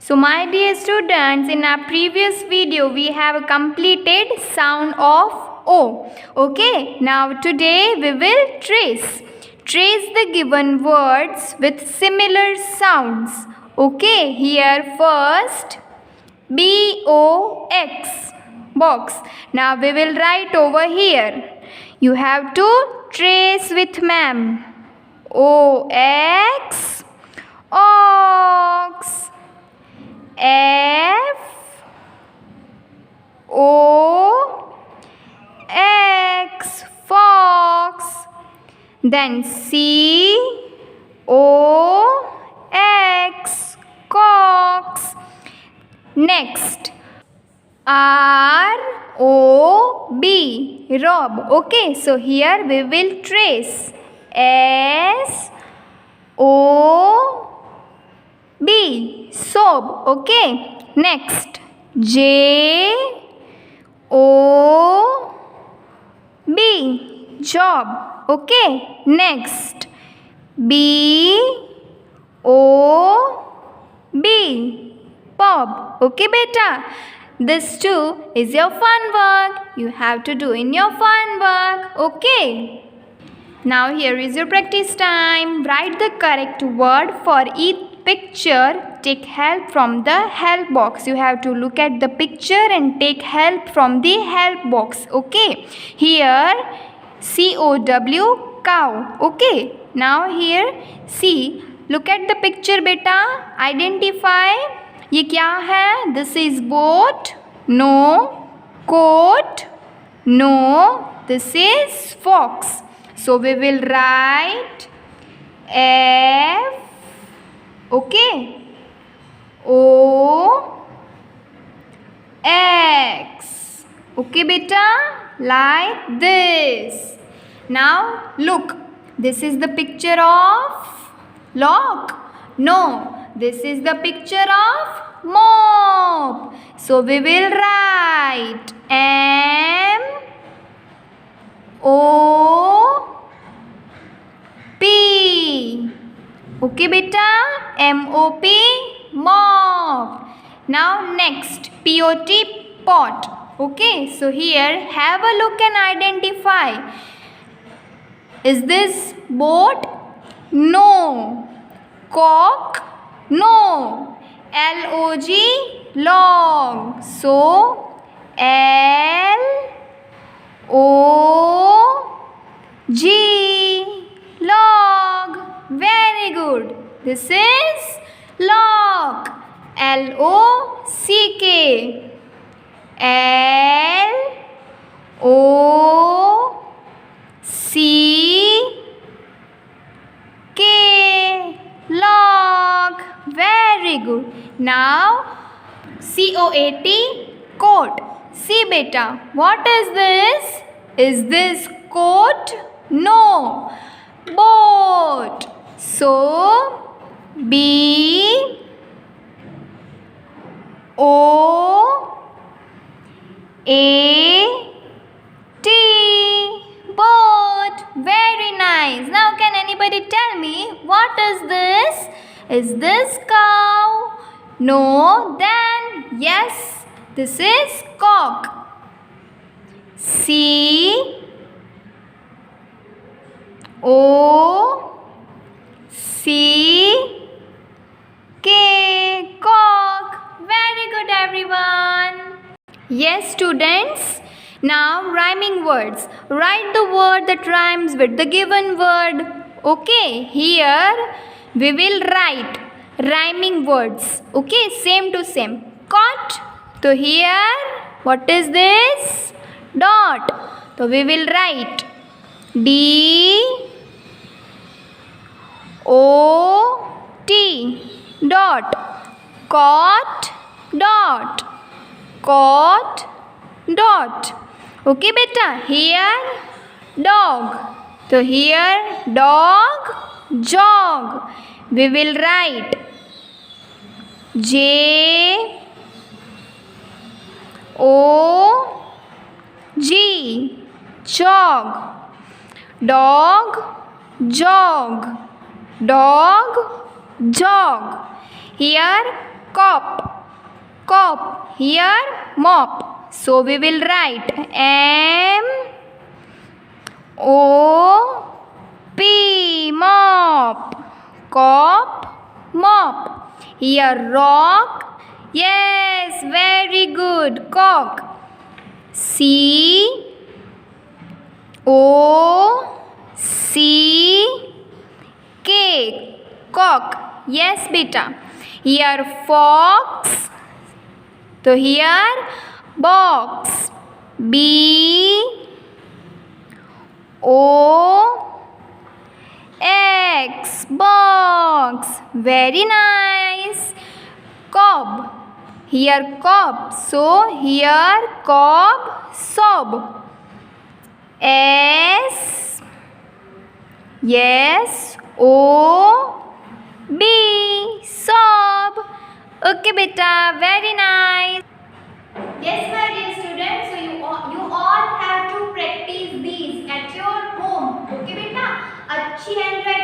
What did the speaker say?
So my dear students, in our previous video we have completed sound of O. Okay, now today we will trace the given words with similar sounds. Okay, here first BOX, box. Now we will write over here. You have to trace with ma'am. OX, ox. F O X, fox. Then C O X, cox. Next R O B, rob. Okay, so here we will trace S O B, soap. Okay, next J O B, job. Okay, next B O B, bob. Okay beta, this too is your fun work. You have to do in your fun work. Okay, now here is your practice time. Write the correct word for each picture. Take help from the help box. You have to look at the picture and take help from the help box. Okay, here COW, cow. Okay, now here see, look at the picture beta. Identify, ये क्या है? This is boat. No. Coat. No. This is fox. So we will write F, okay, O X. Okay beta, like this. Now look, this is the picture of lock. No, this is the picture of mop. So we will write M O P. Okay beta, MOP, mop. Now next POT, pot. Okay, so here have a look and identify. Is this boat? No. Cock? No. LOG, log. So LOG, log. Very good. This is lock. LOCK. LOCK, lock. Very good. Now COAT, coat. See beta, what is this? Is this coat? No. Boat. So B O A T, boat. Very nice. Now can anybody tell me what is this? Is this cow? No. Then yes, this is cock. C O C K, cock. Very good everyone. Yes students, now rhyming words. Write the word that rhymes with the given word. Okay, here we will write rhyming words. Okay, same to same. Cot. So here what is this? Dot. So we will write D O T, dot. Cot, dot. Cot, dot. Okay beta, here dog. So here dog, jog. We will write J O G, jog. Dog, jog. Dog, jog. Here Cop. Cop. Here mop. So we will write M-O-P. Mop. Cop. Mop. Here rock. Yes, very good. Cock. C-O-C-K. Cock. Yes, beta. Here fox. So here box. B-O-X. Box. Very nice. Cob. Here cob. So here cob. Sob. S. Yes. O-B. Sob. Okay, beta. Very nice. Yes, my dear students. So you all have to practice these at your home. Okay, beta. अच्छी handwriting